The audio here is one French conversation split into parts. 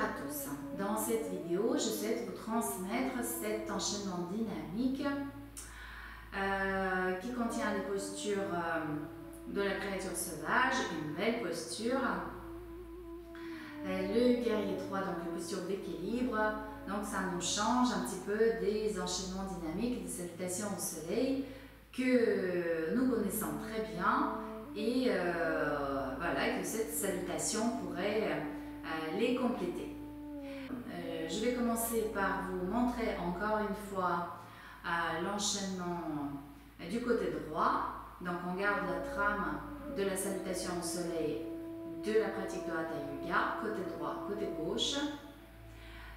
à tous. Dans cette vidéo, je souhaite vous transmettre cet enchaînement dynamique qui contient les postures de la créature sauvage, une belle posture, le guerrier 3, donc la posture d'équilibre. Donc ça nous change un petit peu des enchaînements dynamiques, des salutations au soleil que nous connaissons très bien et voilà, que cette salutation pourrait les compléter. Je vais commencer par vous montrer encore une fois l'enchaînement du côté droit. Donc on garde la trame de la salutation au soleil de la pratique de Hatha Yoga, côté droit, côté gauche.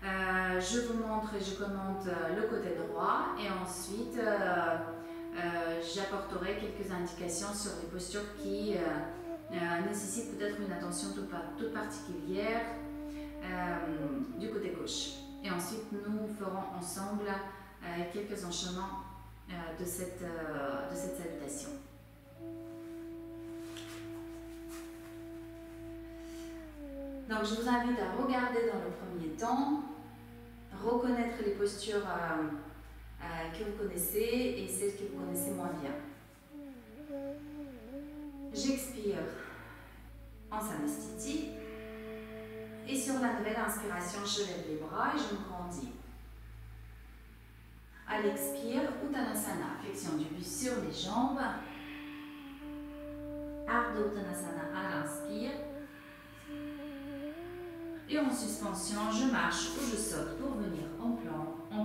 Je vous montre et je commente le côté droit et ensuite j'apporterai quelques indications sur les postures qui nécessitent peut-être une attention toute particulière du côté gauche. Et ensuite nous ferons ensemble quelques enchaînements de cette salutation. Donc je vous invite à regarder dans le premier temps, reconnaître les postures que vous connaissez et celles que vous connaissez moins bien. J'expire en Samastiti et sur la nouvelle inspiration, je lève les bras et je me grandis. À l'expire, Uttanasana, flexion du buste sur les jambes. Ardha Uttanasana à l'inspire. Et en suspension, je marche ou je saute pour venir en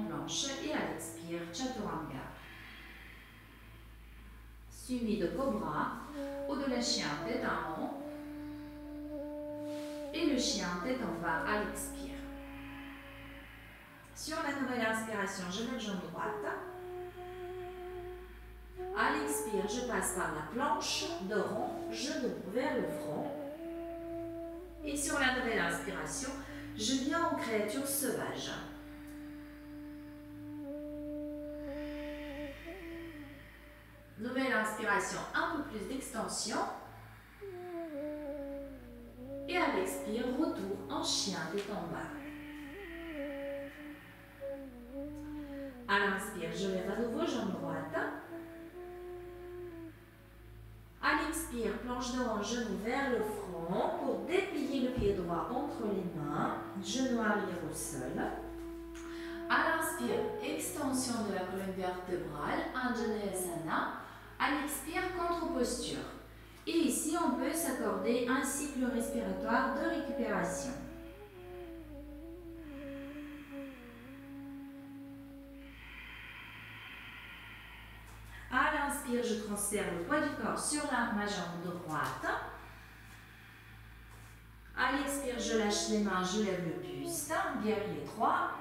planche et à l'expire, Chaturanga. Suivi de Cobra ou de la chien tête en haut et le chien tête en bas à l'expire. Sur la nouvelle inspiration, je lève jambe droite. À l'expire, je passe par la planche de rond, genou vers le front. Et sur la nouvelle inspiration, je viens en créature sauvage. Nouvelle inspiration, un peu plus d'extension. Et à l'expire, retour en chien tête en bas. À l'inspire, je lève à nouveau jambe droite. À l'expire, planche de rond, genou vers le front pour déplier le pied droit entre les mains, genou arrière au sol. À l'inspire, extension de la colonne vertébrale, Anjaneyasana. À l'expire, contre-posture. Et ici, on peut s'accorder un cycle respiratoire de récupération. À l'inspire, je transfère le poids du corps sur ma jambe droite. À l'expire, je lâche les mains, je lève le buste. Guerrier 3.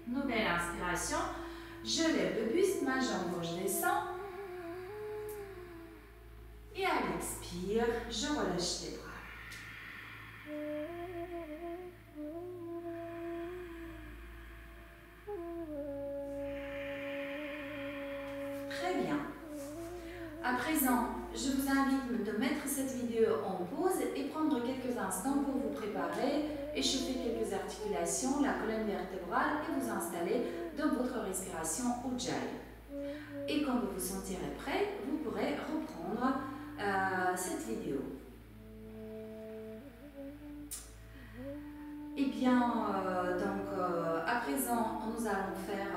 Nouvelle inspiration. Je lève le buste, ma jambe gauche descend. Et à l'expire, je relâche les bras. Très bien. À présent, je vous invite de mettre cette vidéo en pause et prendre quelques instants pour vous préparer, échauffer quelques articulations, la colonne vertébrale et vous installer dans votre respiration Ujjayi. Et quand vous vous sentirez prêt, vous pourrez reprendre cette vidéo. Et bien, à présent, nous allons faire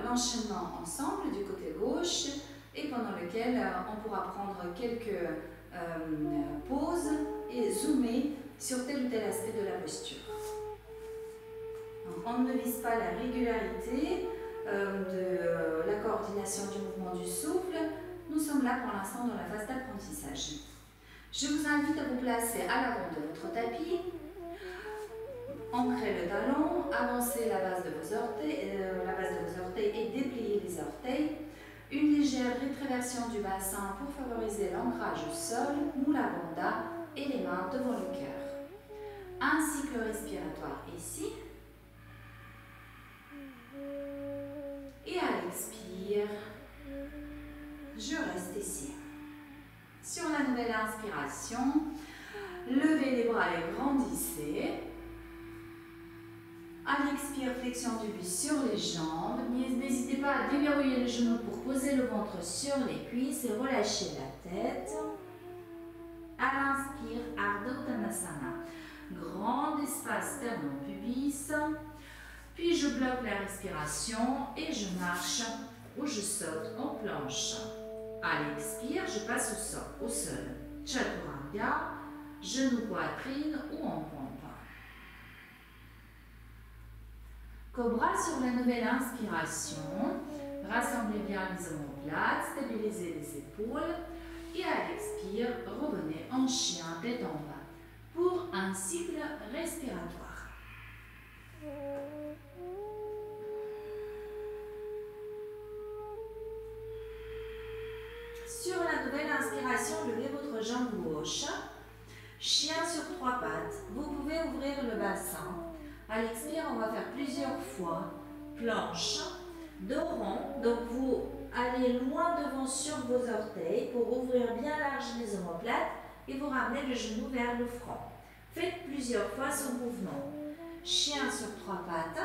l'enchaînement ensemble du côté gauche et pendant lequel on pourra prendre quelques pauses et zoomer sur tel ou tel aspect de la posture. Donc, on ne vise pas la régularité de la coordination du mouvement du souffle. Nous sommes là pour l'instant dans la phase d'apprentissage. Je vous invite à vous placer à l'avant de votre tapis. Ancrez le talon, avancez la base de vos orteils, et dépliez les orteils. Une légère rétréversion du bassin pour favoriser l'ancrage au sol, Mula Bandha et les mains devant le cœur. Un cycle respiratoire ici. Et à l'expire, je reste ici. Sur la nouvelle inspiration, Levez les bras et grandissez. À l'expire, flexion du buste sur les jambes. N'hésitez pas à déverrouiller les genoux pour poser le ventre sur les cuisses et relâcher la tête. À l'inspire, Ardha Uttanasana. Grand espace sternum pubis. Puis je bloque la respiration et je marche ou je saute en planche. À l'expire, je passe au sol. Chaturanga, genou poitrine ou en pompe. Cobra sur la nouvelle inspiration. Rassemblez bien les omoplates, stabilisez les épaules. Et à l'expire, revenez en chien, tête en bas, pour un cycle respiratoire. Sur la nouvelle inspiration, levez votre jambe gauche. Chien sur 3 pattes. Vous pouvez ouvrir le bassin. À l'expire, on va faire plusieurs fois. Planche, dos rond. Donc vous allez loin devant sur vos orteils pour ouvrir bien large les omoplates et vous ramenez le genou vers le front. Faites plusieurs fois ce mouvement. Chien sur 3 pattes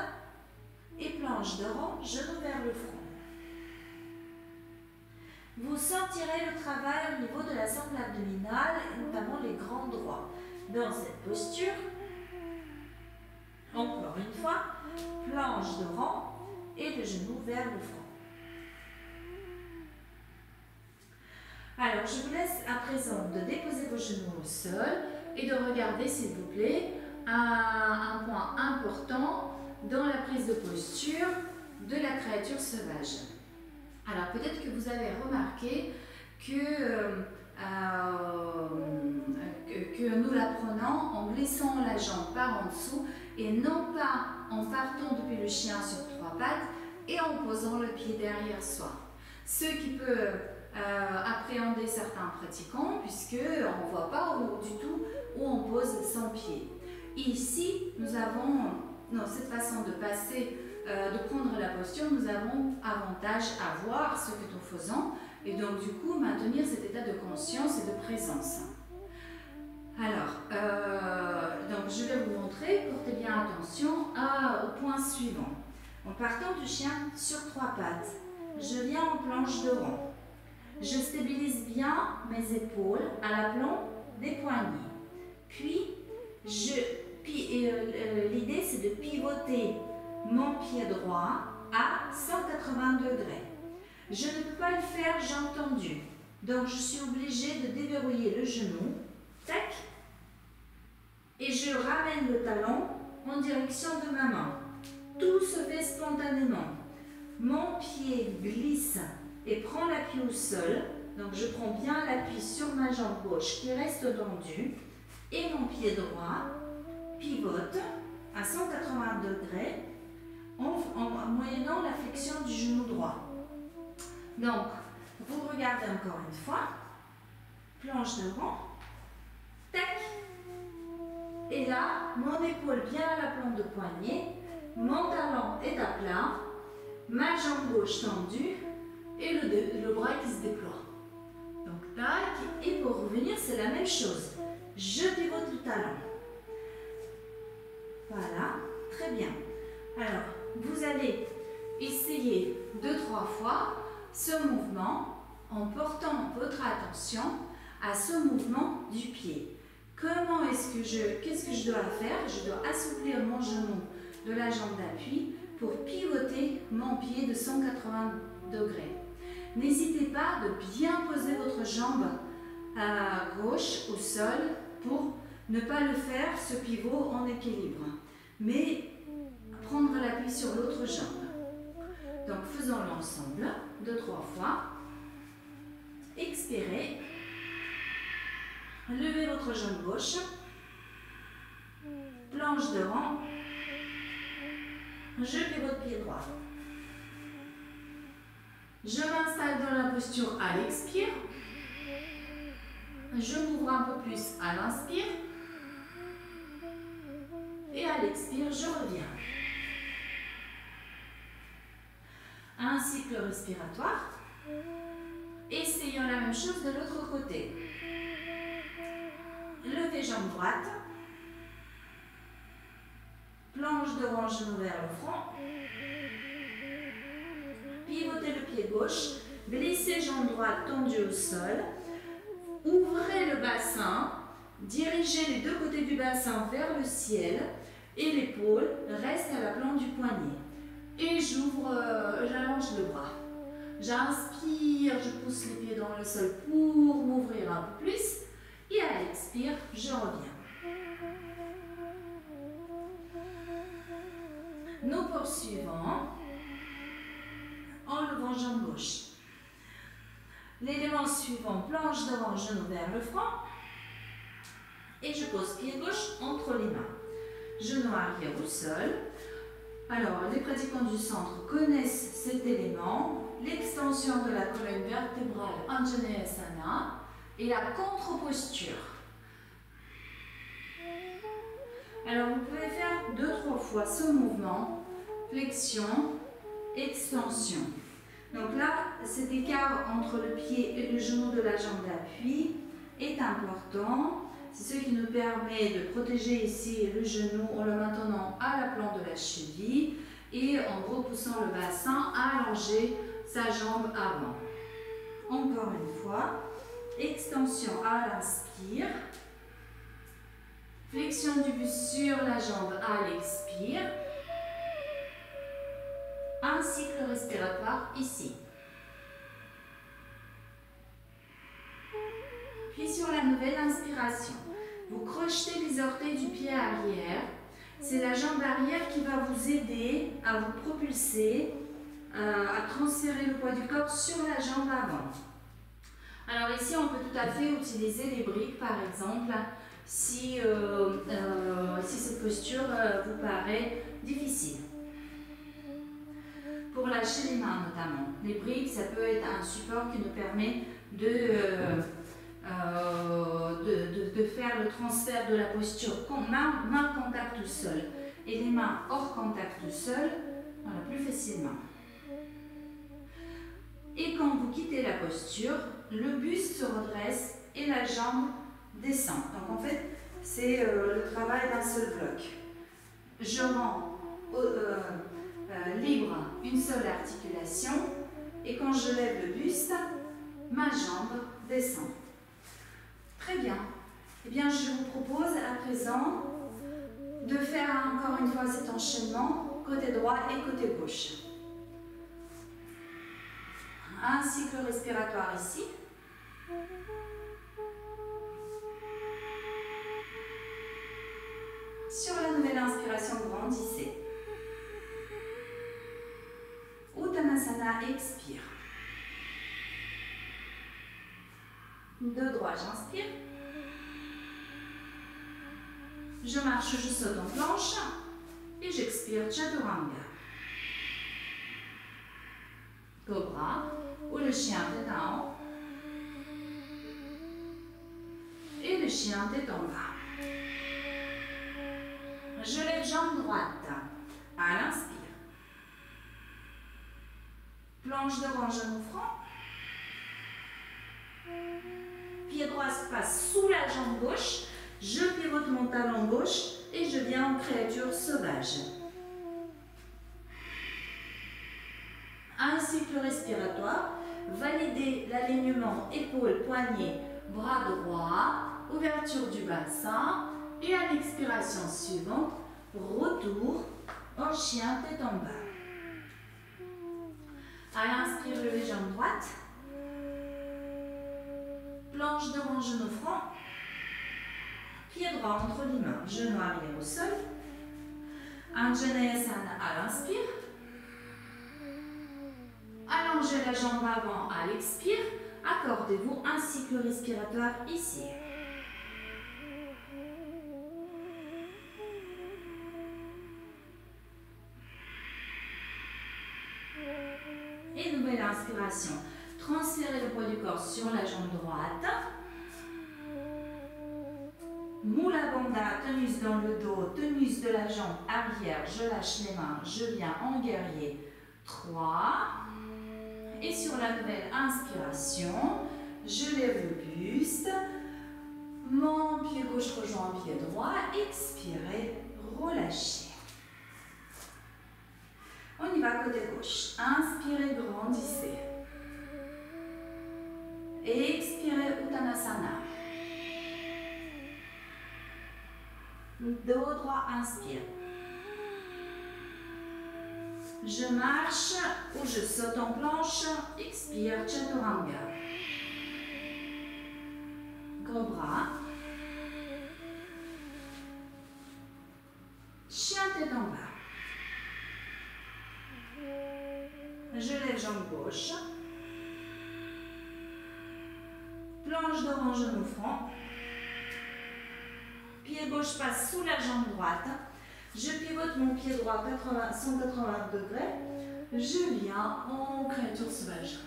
et planche de rond, genou vers le front. Vous sentirez le travail au niveau de la sangle abdominale, et notamment les grands droits. Dans cette posture, encore une fois, planche de rond et le genou vers le front. Alors, je vous laisse à présent de déposer vos genoux au sol et de regarder, s'il vous plaît, un point important dans la prise de posture de la créature sauvage. Alors, peut-être que vous avez remarqué que nous la prenons en glissant la jambe par en dessous et non pas en partant depuis le chien sur 3 pattes et en posant le pied derrière soi. Ce qui peut appréhender certains pratiquants puisqu'on ne voit pas du tout où on pose son pied. Ici, nous avons, dans cette façon de passer, de prendre la posture, nous avons avantage à voir ce que nous faisons et donc du coup maintenir cet état de conscience et de présence. Alors, donc je vais vous montrer, portez bien attention au point suivant. En partant du chien sur 3 pattes, je viens en planche de rond. Je stabilise bien mes épaules à l'aplomb des poignets. Puis, l'idée c'est de pivoter mon pied droit à 180 degrés. Je ne peux pas le faire jambes tendues. Donc, je suis obligée de déverrouiller le genou. Tac. Et je ramène le talon en direction de ma main. Tout se fait spontanément. Mon pied glisse et prend l'appui au sol. Donc, je prends bien l'appui sur ma jambe gauche qui reste tendue. Et mon pied droit pivote à 180 degrés en moyennant la flexion du genou droit. Donc, vous regardez encore une fois. Planche de rond. Tac. Et là, mon épaule bien à l'aplomb de poignet. Mon talon est à plat. Ma jambe gauche tendue. Et le bras qui se déploie. Donc, tac. Et pour revenir, c'est la même chose. Je pivote le talon. Voilà. Très bien. Alors, vous allez essayer 2-3 fois ce mouvement en portant votre attention à ce mouvement du pied. Qu'est-ce que je dois faire? Je dois assouplir mon genou de la jambe d'appui pour pivoter mon pied de 180 degrés. N'hésitez pas de bien poser votre jambe gauche au sol pour ne pas le faire, ce pivot en équilibre, mais prendre l'appui sur l'autre jambe. Donc, faisons-le ensemble, 2-3 fois. Expirez. Levez votre jambe gauche. Planche de rond. Je pivote pied droit. Je m'installe dans la posture à l'expire. Je m'ouvre un peu plus à l'inspire. Et à l'expire, je reviens. Un cycle respiratoire. Essayons la même chose de l'autre côté. Levez jambe droite. Planche devant genou vers le front. Pivotez le pied gauche. Glissez jambe droite tendue au sol. Ouvrez le bassin. Dirigez les deux côtés du bassin vers le ciel. Et l'épaule reste à la plante du poignet. Et j'allonge le bras. J'inspire, je pousse les pieds dans le sol pour m'ouvrir un peu plus. Et à l'expire, je reviens. Nous poursuivons en levant jambe gauche. L'élément suivant, planche devant, genou vers le front. Et je pose pied gauche entre les mains. Genou arrière au sol. Alors, les pratiquants du centre connaissent cet élément. L'extension de la colonne vertébrale, Anjaneyasana, et la contre-posture. Alors, vous pouvez faire 2-3 fois ce mouvement. Flexion, extension. Donc là, cet écart entre le pied et le genou de la jambe d'appui est important. C'est ce qui nous permet de protéger ici le genou en le maintenant à la plante de la cheville et en repoussant le bassin à allonger sa jambe avant. Encore une fois, extension à l'inspire, flexion du buste sur la jambe à l'expire, un cycle respiratoire ici. Puis sur la nouvelle inspiration, vous crochetez les orteils du pied arrière. C'est la jambe arrière qui va vous aider à vous propulser, à transférer le poids du corps sur la jambe avant. Alors ici, on peut tout à fait utiliser les briques, par exemple, si cette posture vous paraît difficile. Pour lâcher les mains notamment. Les briques, ça peut être un support qui nous permet de faire le transfert de la posture main contact au sol et les mains hors contact au sol, voilà, plus facilement. Et quand vous quittez la posture, le buste se redresse et la jambe descend. Donc en fait, c'est le travail d'un seul bloc. Je rends libre une seule articulation et quand je lève le buste, ma jambe descend. Très bien. Eh bien, je vous propose à présent de faire encore une fois cet enchaînement côté droit et côté gauche. Un cycle respiratoire ici. Sur la nouvelle inspiration, grandissez. Uttanasana, expire. De droit, j'inspire. Je marche, je saute en planche. Et j'expire, Chaturanga. Cobra, ou le chien tête en haut. Et le chien tête en bas. Je lève jambe droite. À l'inspire. Planche devant, genou franc. Pied droit se passe sous la jambe gauche. Je pivote mon talon gauche et je viens en créature sauvage. Un cycle respiratoire. Validez l'alignement épaule-poignet, bras droit, ouverture du bassin. Et à l'expiration suivante, retour en chien tête en bas. À l'inspire, levez jambe droite. Planche devant, genou franc. Pied droit entre les mains, genou arrière au sol. Anjaneyasana à l'inspire. Allongez la jambe avant à l'expire. Accordez-vous un cycle respiratoire ici. Et nouvelle inspiration. Transférez le poids du corps sur la jambe droite. Mula Bandha, tenus dans le dos, tenus de la jambe arrière. Je lâche les mains, je viens en guerrier. 3. Et sur la nouvelle inspiration, je lève le buste. Mon pied gauche rejoint pied droit. Expirez, relâchez. On y va côté gauche. Inspirez, grandissez. Expirez, Uttanasana. Dos droit, inspire. Je marche ou je saute en planche. Expire, Chaturanga. Gros bras. Chien tête en bas. Je lève jambe gauche. Planche devant genou front. Pied gauche passe sous la jambe droite. Je pivote mon pied droit 180 degrés. Je viens en créature sauvage.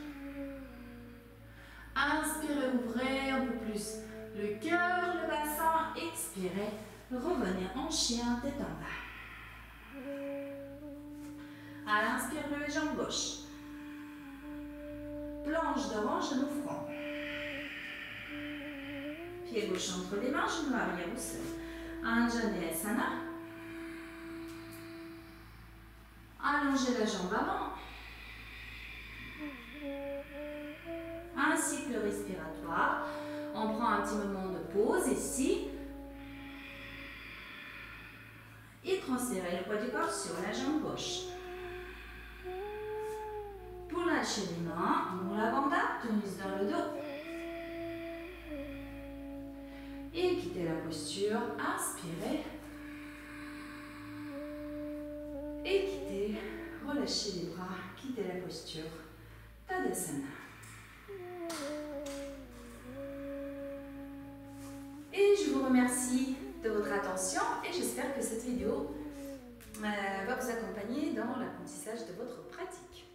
Inspirez, ouvrez un peu plus le cœur, le bassin. Expirez, revenez en chien, tête en bas. À l'inspire, levez jambe gauche. Planche devant, genou front. Pied gauche entre les mains, genou arrière au sol. Anjaneyasana. Allongez la jambe avant. Un cycle respiratoire. On prend un petit moment de pause ici. Et transférez le poids du corps sur la jambe gauche. Pour lâcher les mains, on la banda, tonus dans le dos. Et quittez la posture, inspirez. Et quittez, relâchez les bras, quittez la posture. Tadasana. Et je vous remercie de votre attention et j'espère que cette vidéo va vous accompagner dans l'apprentissage de votre pratique.